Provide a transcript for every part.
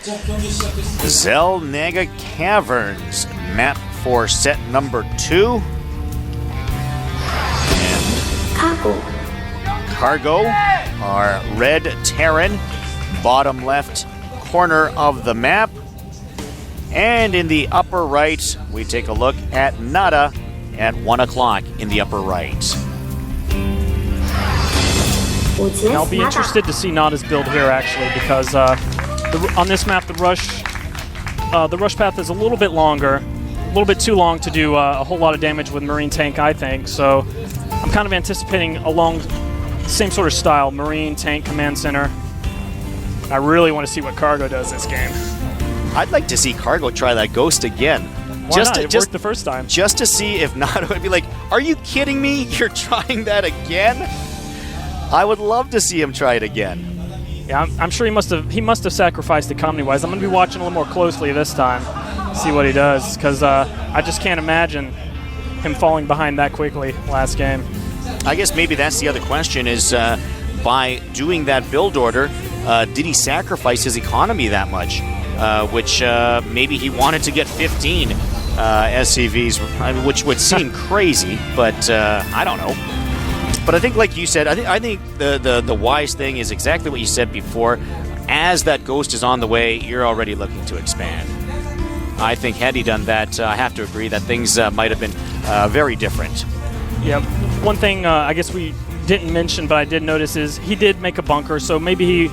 NaDa Caverns, map for set number 2. Cargo, our red Terran, bottom left corner of the map. And in the upper right, we take a look at NaDa at 1 o'clock in the upper right. I'll be interested to see NaDa's build here, actually, because on this map, the rush path is a little bit longer, a little bit too long to do a whole lot of damage with Marine Tank, I think. So I'm kind of anticipating along the same sort of style, Marine Tank Command Center. I really want to see what Cargo does this game. I'd like to see Cargo try that Ghost again. Why not? It worked the first time. Just to see if NaDa would be like, are you kidding me? You're trying that again? I would love to see him try it again. Yeah, I'm sure he must have sacrificed it comedy-wise. I'm going to be watching a little more closely this time, see what he does, because I just can't imagine him falling behind that quickly last game. I guess maybe that's the other question is, by doing that build order, did he sacrifice his economy that much? Which maybe he wanted to get 15 SCVs, which would seem crazy, but I don't know. But I think, like you said, I think the wise thing is exactly what you said before. As that Ghost is on the way, you're already looking to expand. I think had he done that, I have to agree that things might have been very different. Yeah, one thing I guess we didn't mention, but I did notice is he did make a bunker, so maybe he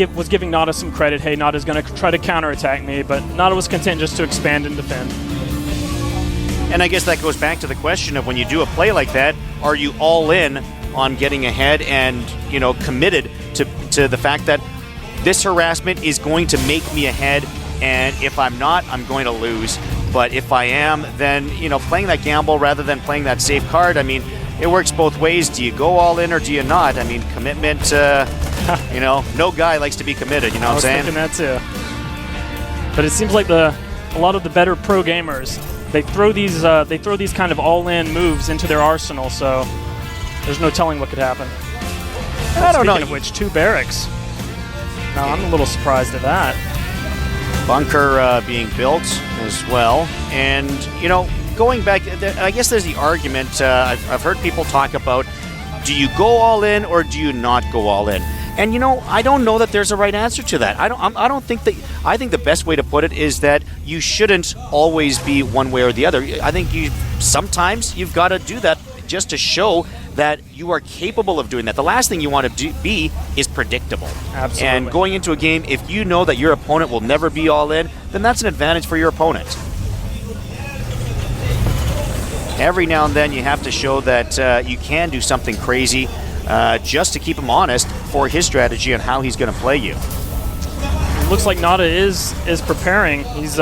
was giving NaDa some credit. Hey, NaDa's going to try to counterattack me, but NaDa was content just to expand and defend. And I guess that goes back to the question of when you do a play like that, are you all in on getting ahead and, you know, committed to the fact that this harassment is going to make me ahead, and if I'm not, I'm going to lose. But if I am, then, you know, playing that gamble rather than playing that safe card, I mean, it works both ways. Do you go all in or do you not? I mean, commitment, you know, no guy likes to be committed, you know what I'm saying? I was thinking that too. But it seems like a lot of the better pro gamers, they throw these kind of all-in moves into their arsenal, so there's no telling what could happen. I don't know. Speaking of which, 2 barracks. Now, I'm a little surprised at that. Bunker being built as well. And, you know, going back, I guess there's the argument, I've heard people talk about, do you go all in or do you not go all in? And, you know, I don't know that there's a right answer to that. I think the best way to put it is that you shouldn't always be one way or the other. I think sometimes you've got to do that just to show that you are capable of doing that. The last thing you want to be is predictable. Absolutely. And going into a game, if you know that your opponent will never be all in, then that's an advantage for your opponent. Every now and then you have to show that you can do something crazy just to keep him honest for his strategy and how he's going to play you. It looks like NaDa is preparing. He's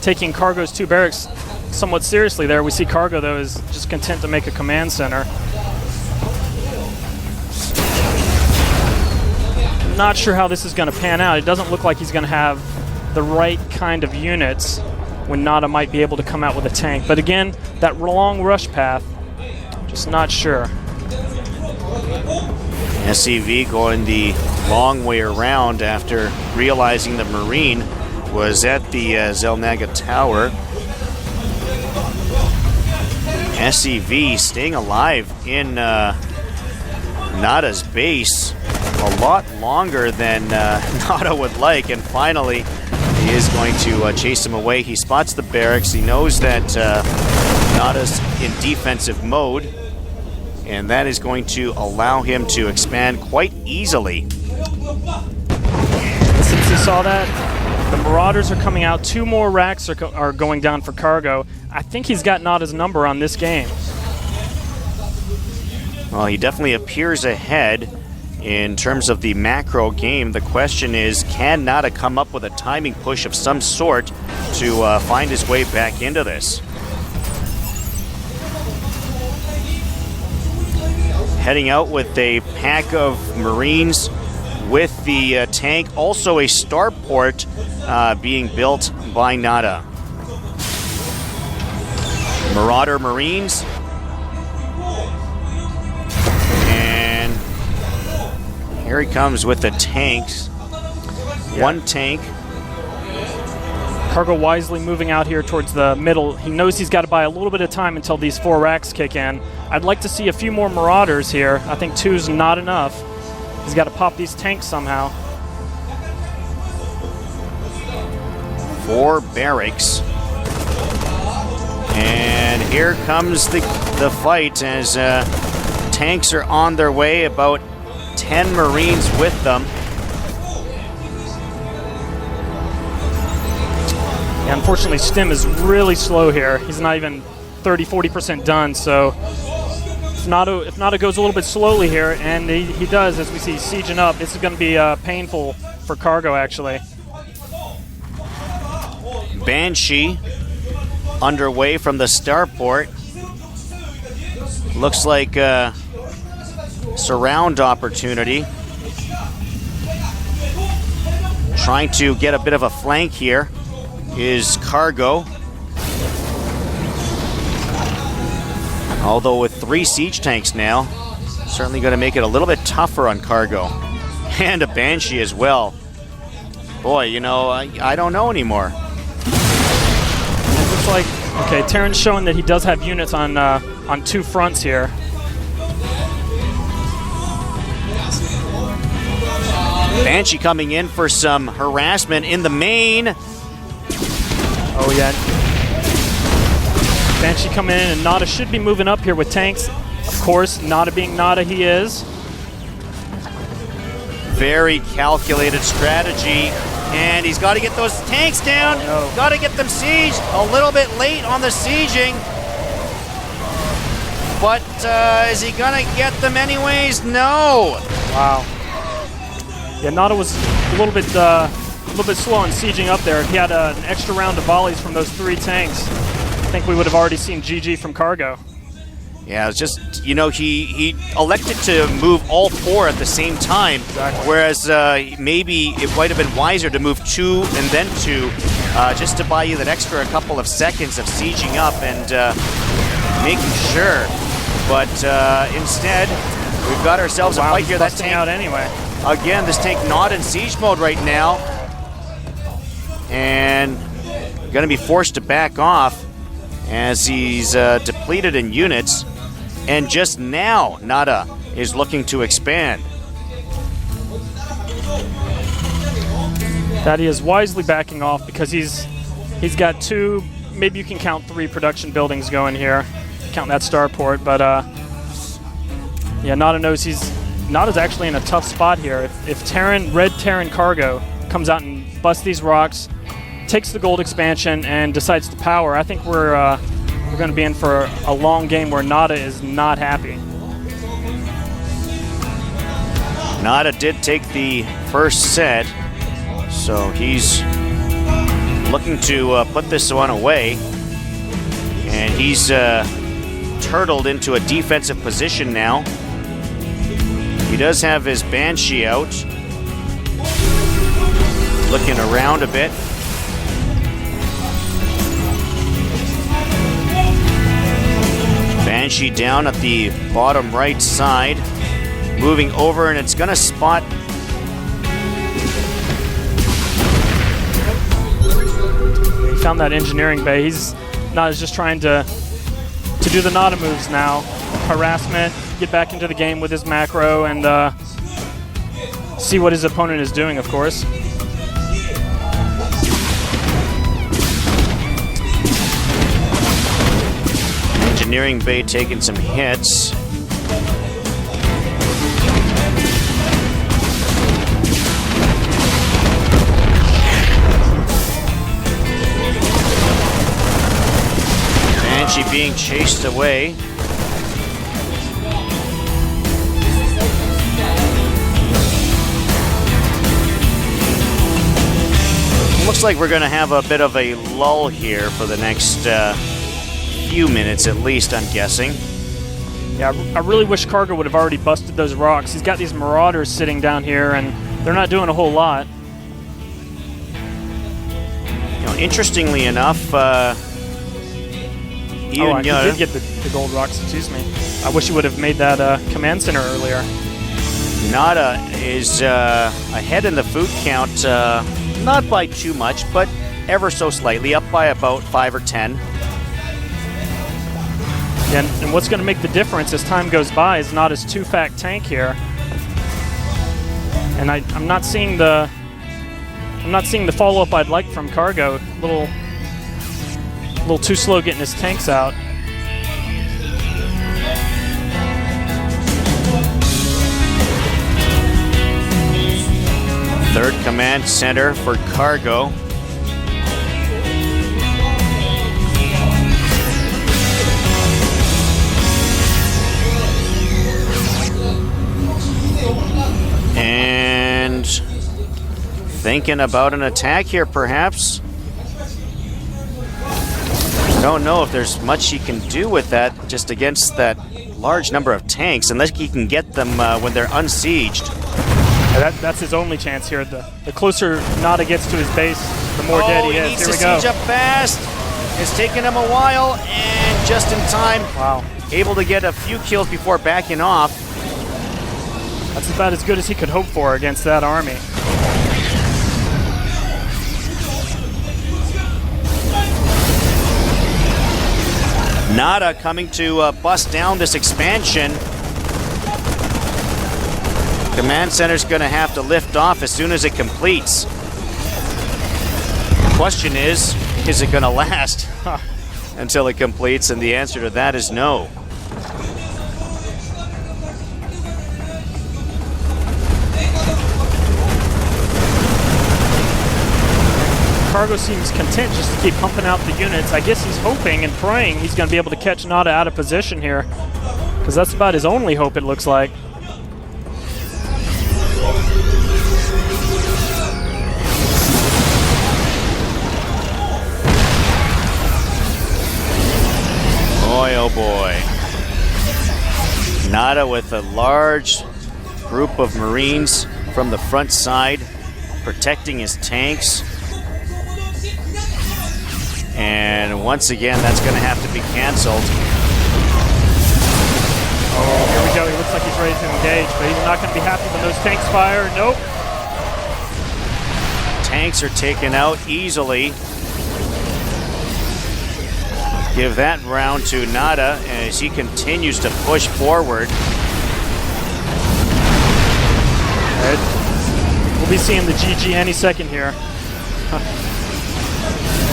taking Cargo's 2 barracks somewhat seriously there. We see Cargo, though, is just content to make a command center. Not sure how this is going to pan out. It doesn't look like he's going to have the right kind of units when NaDa might be able to come out with a tank. But again, that long rush path, just not sure. SCV going the long way around after realizing the Marine was at the NaDa Tower. SCV staying alive in NaDa's base a lot longer than NaDa would like, and finally he is going to chase him away. He spots the barracks. He knows that NaDa's in defensive mode, and that is going to allow him to expand quite easily. Since you saw that, the Marauders are coming out. 2 more racks are going down for Cargo. I think he's got NaDa's number on this game. Well, he definitely appears ahead in terms of the macro game. The question is, can NaDa come up with a timing push of some sort to find his way back into this? Heading out with a pack of Marines with the tank, also a starport being built by NaDa. Marauder Marines. And here he comes with the tanks. Yeah. 1 tank Cargo wisely moving out here towards the middle. He knows he's got to buy a little bit of time until these 4 racks kick in. I'd like to see a few more Marauders here. I think 2's not enough. He's got to pop these tanks somehow. 4 barracks. And here comes the fight as tanks are on their way, about 10 Marines with them. Yeah, unfortunately, Stim is really slow here. He's not even 30–40% done, so if NaDa goes a little bit slowly here, and he does, as we see, sieging up, this is going to be painful for Cargo, actually. Banshee underway from the starport. Looks like a surround opportunity. Trying to get a bit of a flank here is Cargo. Although with 3 siege tanks now, certainly going to make it a little bit tougher on Cargo. And a Banshee as well. Boy, you know, I don't know anymore. It looks like, okay, Terran's showing that he does have units on 2 fronts here. Banshee coming in for some harassment in the main. Oh, yeah. Banshee coming in, and NaDa should be moving up here with tanks. Of course, NaDa being NaDa, he is. Very calculated strategy. And he's got to get those tanks down. Oh. Got to get them sieged. A little bit late on the sieging. But is he going to get them anyways? No. Wow. Yeah, NaDa was a little bit slow on sieging up there. If he had an extra round of volleys from those 3 tanks, I think we would have already seen GG from Cargo. Yeah, it's just, you know, he elected to move all 4 at the same time. Exactly. Whereas maybe it might have been wiser to move 2 and then 2 just to buy you that extra couple of seconds of sieging up and making sure. But instead, we've got ourselves a fight here. That tank out anyway. Again, this tank not in siege mode right now. And going to be forced to back off as he's depleted in units. And just now, NaDa is looking to expand. That he is wisely backing off because he's got 2, maybe you can count 3 production buildings going here, count that starport. But yeah, NaDa knows NaDa's actually in a tough spot here. If Red Terran Cargo comes out and busts these rocks, takes the gold expansion, and decides to power, I think we're going to be in for a long game where NaDa is not happy. NaDa did take the first set, so he's looking to put this one away. And he's turtled into a defensive position now. He does have his Banshee out. Looking around a bit. Banshee down at the bottom right side. Moving over, and it's going to spot. He found that engineering bay. NaDa's just trying to do the NaDa moves now. Harassment, get back into the game with his macro, and see what his opponent is doing, of course. Engineering bay taking some hits. Banshee being chased away. Looks like we're going to have a bit of a lull here for the next few minutes at least, I'm guessing. Yeah, I really wish Cargo would have already busted those rocks. He's got these Marauders sitting down here, and they're not doing a whole lot. You know, interestingly enough, I did get the gold rocks, excuse me. I wish he would have made that command center earlier. NaDa is ahead in the food count, not by too much, but ever so slightly, up by about 5 or 10. And what's going to make the difference as time goes by is NaDa's 2-fact tank here. And I'm not seeing the follow-up I'd like from Cargo. A little too slow getting his tanks out. Third command center for Cargo. And thinking about an attack here, perhaps. Don't know if there's much he can do with that, just against that large number of tanks, unless he can get them when they're unsieged. That's his only chance here. The closer NaDa gets to his base, the more dead he is. He needs Here to we go. siege up fast. It's taken him a while, and just in time. Wow. Able to get a few kills before backing off. That's about as good as he could hope for against that army. NaDa coming to bust down this expansion. Command center's going to have to lift off as soon as it completes. The question is it going to last until it completes? And the answer to that is no. Cargo seems content just to keep pumping out the units. I guess he's hoping and praying he's going to be able to catch NaDa out of position here, because that's about his only hope, it looks like. Boy, oh boy. NaDa with a large group of Marines from the front side, protecting his tanks. And once again, that's going to have to be canceled. Oh, here we go. He looks like he's ready to engage, but he's not going to be happy when those tanks fire. Nope. Tanks are taken out easily. Give that round to NaDa as he continues to push forward. We'll be seeing the GG any second here.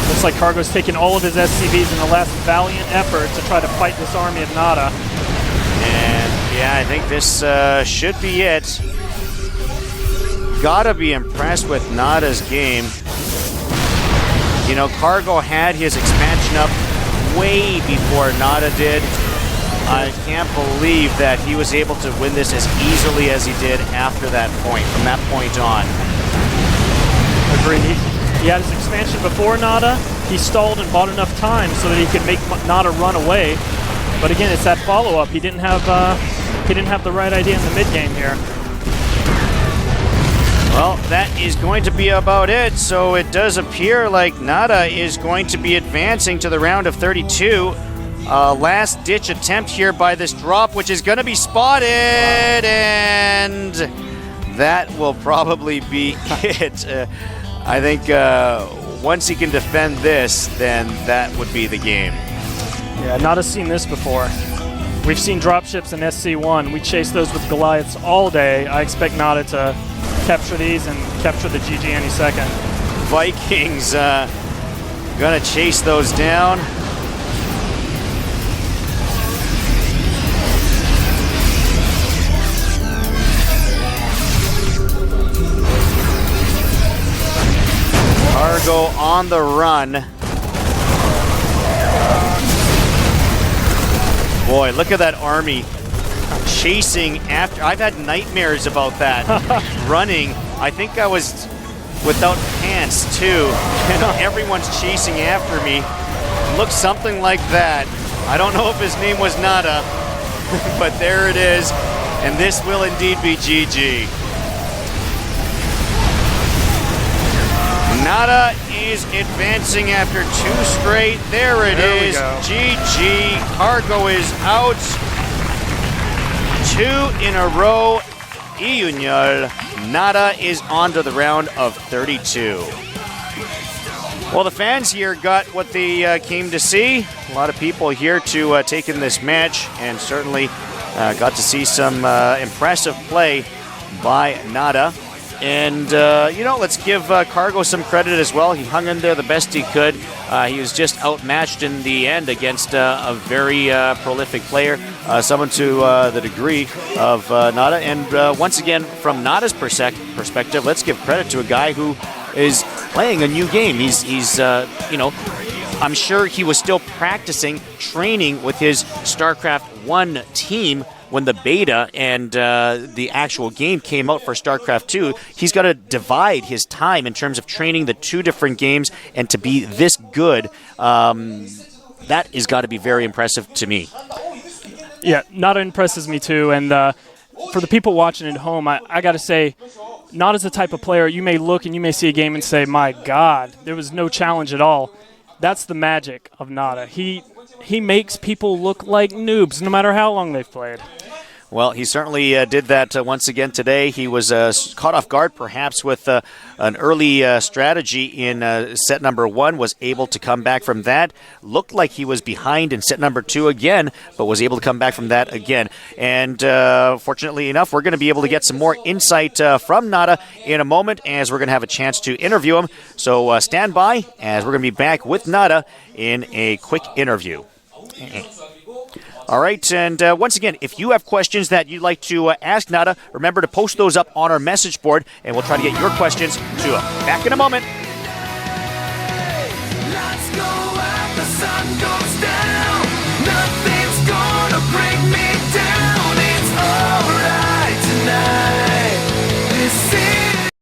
Looks like Cargo's taking all of his SCVs in the last valiant effort to try to fight this army of NaDa. And yeah, I think this should be it. Gotta be impressed with NaDa's game. You know, Cargo had his expansion up way before NaDa did. I can't believe that he was able to win this as easily as he did after that point, from that point on. Agreed. He had his expansion before NaDa. He stalled and bought enough time so that he could make NaDa run away. But again, it's that follow-up. He didn't have the right idea in the mid-game here. Well, that is going to be about it. So it does appear like NaDa is going to be advancing to the round of 32. Last-ditch attempt here by this drop, which is going to be spotted, and that will probably be it. I think once he can defend this, then that would be the game. Yeah, NaDa's seen this before. We've seen dropships in SC1. We chase those with Goliaths all day. I expect NaDa to capture these and capture the GG any second. Vikings gonna chase those down. Cargo on the run. Boy, look at that army chasing after. I've had nightmares about that. Running. I think I was without pants too. And everyone's chasing after me. Looks something like that. I don't know if his name was NaDa, but there it is. And this will indeed be GG. NaDa is advancing after 2 straight. There it is. GG. Cargo is out. 2 in a row. Iunyal. NaDa is on to the round of 32. Well, the fans here got what they came to see. A lot of people here to take in this match, and certainly got to see some impressive play by NaDa. And, let's give Cargo some credit as well. He hung in there the best he could. He was just outmatched in the end against a very prolific player, someone to the degree of NaDa. And once again, from NaDa's perspective, let's give credit to a guy who is playing a new game. He's I'm sure he was still practicing, training with his StarCraft 1 team when the beta and the actual game came out for StarCraft 2. He's got to divide his time in terms of training the two different games, and to be this good, that has got to be very impressive to me. Yeah, NaDa impresses me too, and for the people watching at home, I got to say, NaDa's the type of player you may look and you may see a game and say, my God, there was no challenge at all. That's the magic of NaDa. He makes people look like noobs no matter how long they've played. Well, he certainly did that once again today. He was caught off guard perhaps with an early strategy in set number 1, was able to come back from that. Looked like he was behind in set number 2 again, but was able to come back from that again. And fortunately enough, we're going to be able to get some more insight from NaDa in a moment, as we're going to have a chance to interview him. So stand by, as we're going to be back with NaDa in a quick interview. All right, and once again, if you have questions that you'd like to ask NaDa, remember to post those up on our message board, and we'll try to get your questions to him. Back in a moment. Let's go where the sun goes down.